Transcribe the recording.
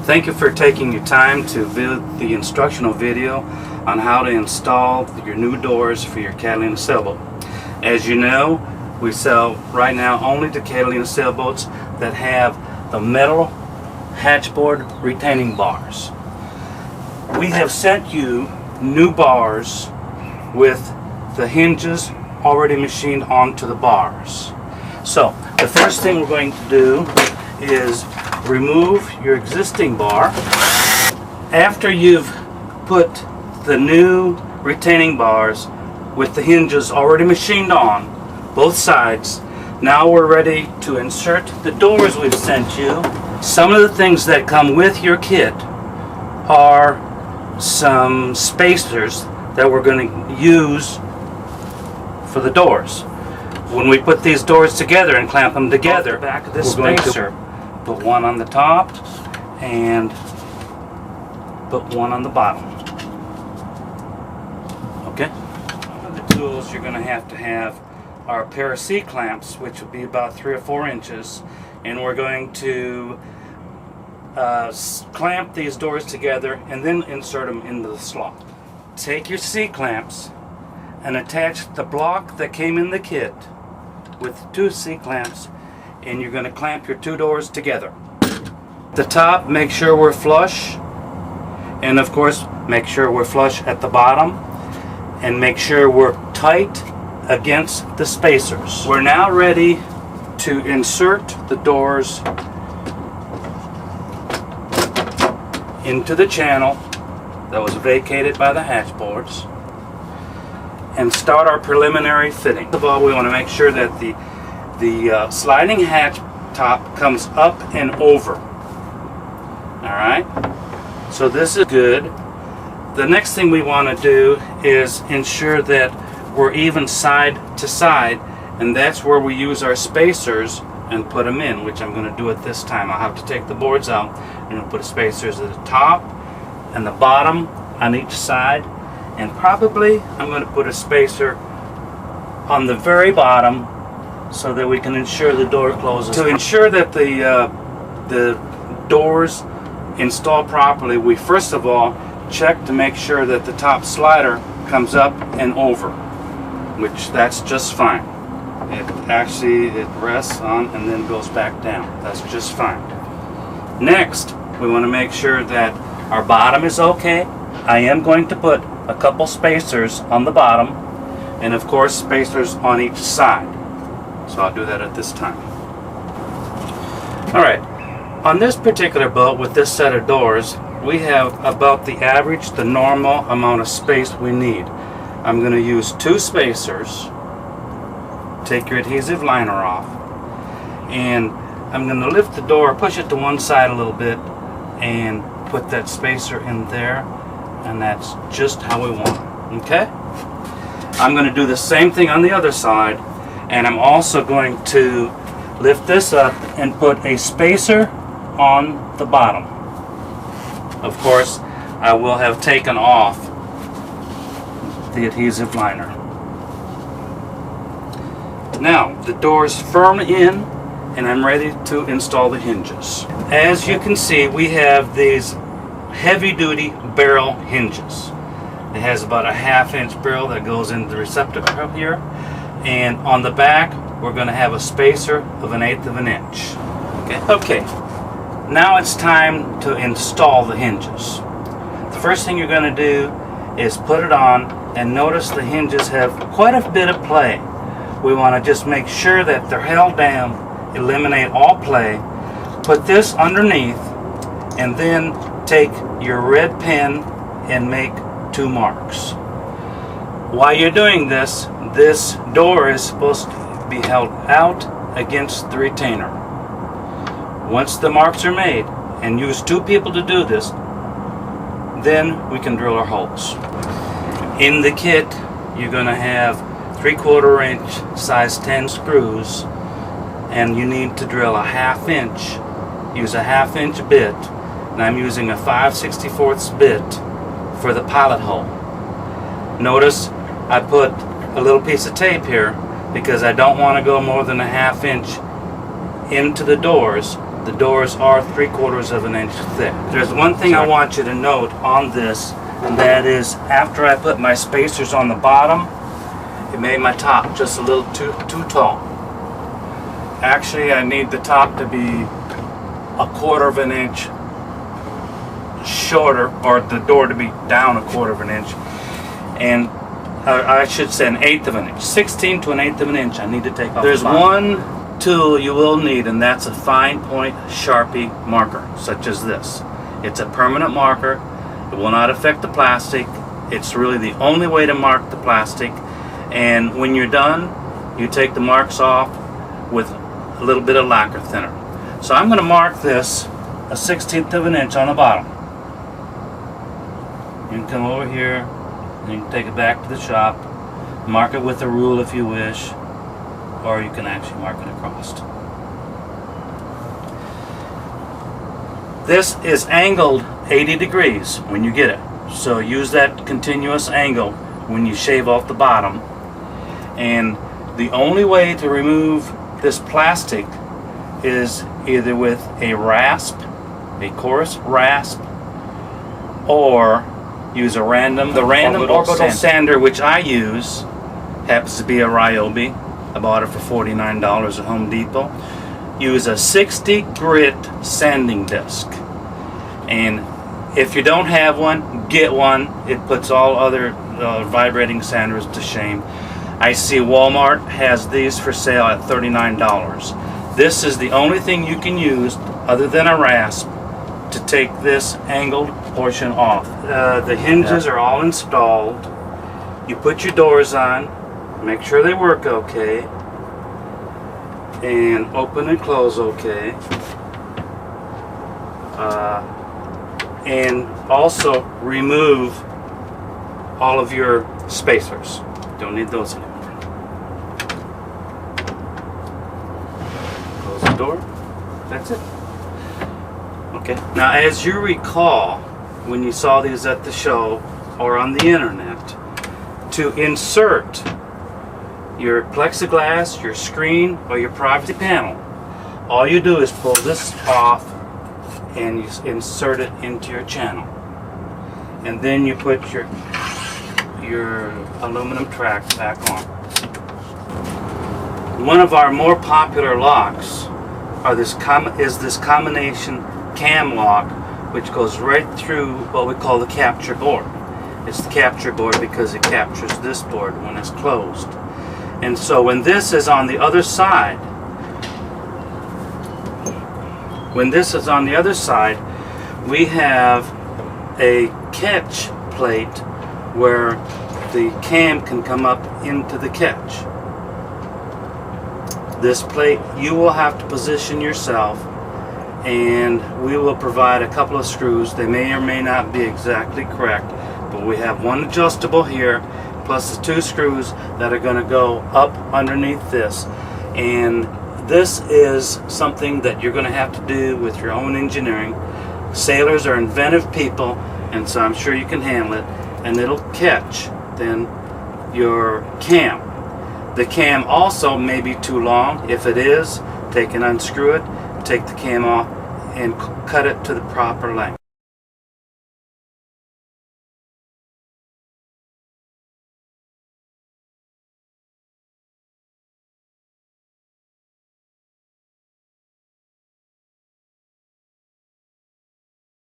Thank you for taking your time to view the instructional video on how to install your new doors for your Catalina sailboat. As you know, we sell right now only the Catalina sailboats that have the metal hatchboard retaining bars. We have sent you new bars with the hinges already machined onto the bars. So the first thing we're going to do is remove your existing bar. After you've put the new retaining bars with the hinges already machined on both sides, now we're ready to insert the doors we've sent you. Some of the things that come with your kit are some spacers that we're going to use for the doors. When we put these doors together and clamp them together, the back of this spacer, put one on the top and put one on the bottom. Okay? One of the tools you're going to have are a pair of C-clamps, which will be about 3 or 4 inches, and we're going to clamp these doors together and then insert them into the slot. Take your C-clamps and attach the block that came in the kit with 2 C-clamps, and you're going to clamp your 2 doors together. The top, make sure we're flush, and of course make sure we're flush at the bottom, and make sure we're tight against the spacers. We're now ready to insert the doors into the channel that was vacated by the hatchboards and start our preliminary fitting. First of all, we want to make sure that the sliding hatch top comes up and over. Alright, so this is good. The next thing we want to do is ensure that we're even side to side, and that's where we use our spacers and put them in, which I'm going to do at this time. I'll have to take the boards out and put spacers at the top and the bottom on each side, and probably I'm going to put a spacer on the very bottom so that we can ensure the door closes. To ensure that the doors install properly, we first of all check to make sure that the top slider comes up and over, which that's just fine. It rests on and then goes back down. That's just fine. Next, we want to make sure that our bottom is okay. I am going to put a couple spacers on the bottom, and of course spacers on each side. So I'll do that at this time. Alright, on this particular boat with this set of doors, we have about the average, the normal amount of space we need. I'm going to use 2 spacers. Take your adhesive liner off, and I'm going to lift the door, push it to one side a little bit, and put that spacer in there, and that's just how we want it. Okay? I'm going to do the same thing on the other side, and I'm also going to lift this up and put a spacer on the bottom. Of course, I will have taken off the adhesive liner. Now, the door is firm in, and I'm ready to install the hinges. As you can see, we have these heavy-duty barrel hinges. It has about a 1/2 inch barrel that goes into the receptacle here, and on the back we're going to have a spacer of 1/8 of an inch. Okay, now it's time to install the hinges. The first thing you're going to do is put it on, and notice the hinges have quite a bit of play. We want to just make sure that they're held down, eliminate all play. Put this underneath, and then take your red pen and make 2 marks. While you're doing this, this door is supposed to be held out against the retainer. Once the marks are made, and use 2 people to do this, then we can drill our holes. In the kit, you're going to have 3/4 inch size 10 screws, and you need to drill a 1/2 inch. Use a 1/2 inch bit, and I'm using a 5/64 bit for the pilot hole. Notice I put a little piece of tape here because I don't want to go more than a 1/2 inch into the doors. The doors are 3/4 of an inch thick. There's one thing I want you to note on this, and that is after I put my spacers on the bottom, it made my top just a little too tall. Actually, I need the top to be 1/4 of an inch shorter, or the door to be down 1/4 of an inch, and I should say 1/8 of an inch, 16 to 1/8 of an inch I need to take off. There's one tool you will need, and that's a fine point Sharpie marker, such as this. It's a permanent marker. It will not affect the plastic. It's really the only way to mark the plastic, and when you're done, you take the marks off with a little bit of lacquer thinner. So I'm going to mark this a 1/16 of an inch on the bottom. You can come over here and you can take it back to the shop, mark it with a rule if you wish, or you can actually mark it across. This is angled 80 degrees when you get it, so use that continuous angle when you shave off the bottom. And the only way to remove this plastic is either with a rasp, a coarse rasp, or use the random orbital sander, which I use. Happens to be a Ryobi. I bought it for $49 at Home Depot. Use a 60 grit sanding disc, and if you don't have one, get one. It puts all other vibrating sanders to shame. I see Walmart has these for sale at $39. This is the only thing you can use other than a rasp to take this angled portion off. The hinges are all installed. You put your doors on, make sure they work okay, and open and close okay. And also remove all of your spacers. Don't need those anymore. Close the door. That's it. Okay. Now, as you recall, when you saw these at the show or on the internet, to insert your plexiglass, your screen, or your privacy panel, all you do is pull this off and you insert it into your channel, and then you put your aluminum track back on. One of our more popular locks is this combination cam lock, which goes right through what we call the capture board. It's the capture board because it captures this board when it's closed. And so when this is on the other side, we have a catch plate where the cam can come up into the catch. This plate you will have to position yourself, and we will provide a couple of screws. They may or may not be exactly correct, but we have one adjustable here plus the 2 screws that are going to go up underneath this. And this is something that you're going to have to do with your own engineering. Sailors are inventive people, and so I'm sure you can handle it, and it'll catch then your cam. The cam also may be too long. If it is, take and unscrew it, take the cam off, and cut it to the proper length.